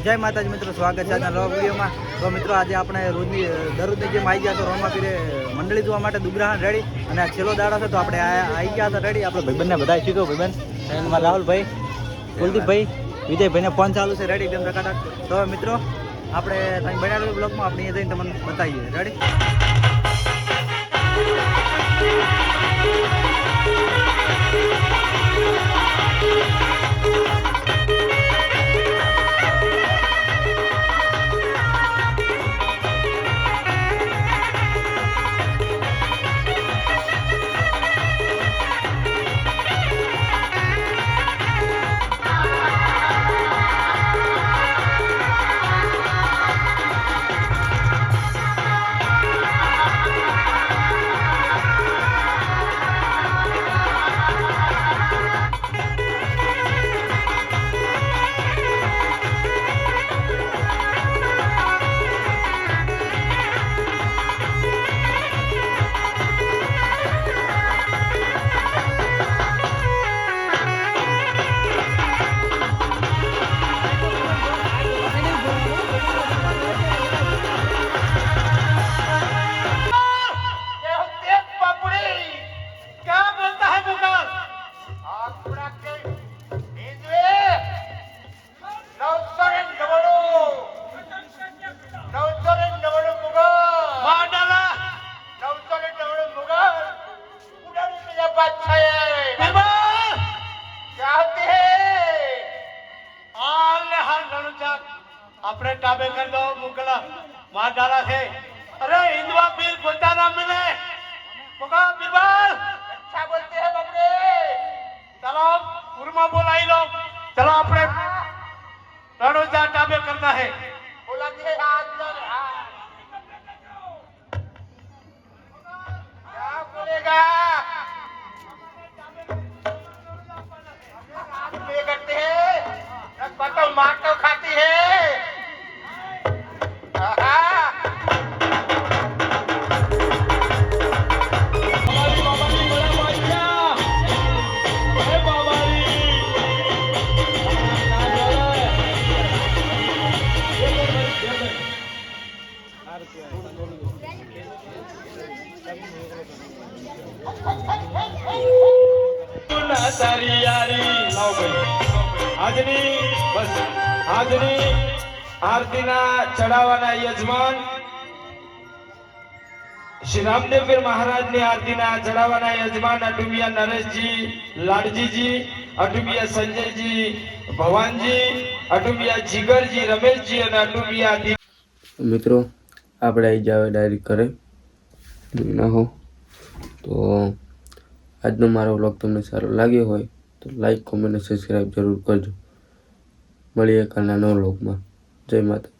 જય માતાજી મિત્રો, સ્વાગત છે આજના નવા વિડીયોમાં। તો મિત્રો આજે આપણે દરરોજની જેમ આવી ગયા તો રોમાપીરે મંડળી જોવા માટે દુગરાહાન રેડી, અને આ છેલ્લો દાડો છે તો આપણે આવી ગયા હતા રેડી। આપણે ભાઈબંધને બધા સીધો ભાઈબંધ એમાં રાહુલભાઈ, કુલદીપભાઈ, વિજયભાઈને ફોન ચાલુ છે રેડી તેમ રકાટા। તો મિત્રો આપણે ત્યાં બનાવેલું બ્લોગમાં આપણે અહીંયા જઈને તમને બતાવીએ રેડી। अपने टाबे कर दो मुगला मार डाला है। अरे हिंदुआ पीर बोलता ना मिले मुगा बीरबल अच्छा बोलते हैं बबरे। चलो उर्मा बोलाई लो, चलो अपने रणोजा टाबे करना है। बोला है क्या बोलेगा ये करते हैं पता मार तो खाती है। सारी यारी लाओ भाई આજની બસ આજની આરતીના ચડાવવાના યજમાન શ્રી રામદેવ પીર મહારાજની આરતીના ચડાવવાના યજમાન અટુબિયા નરેશજી, લાડજીજી, અટુબિયા સંજયજી, ભવાનજી, અટુબિયા જીગરજી, રમેશજી અને અટુબિયા મિત્રો આપણે આવી જાવ ડાયરેક્ટ કરે નાખો। તો આજનો મારો વ્લોગ તમને સારો લાગ્યો હોય તો લાઈક, કોમેન્ટ અને સબસ્ક્રાઈબ જરૂર કરજો। મળીએ કાલના નવા વ્લોગમાં। જય માતા।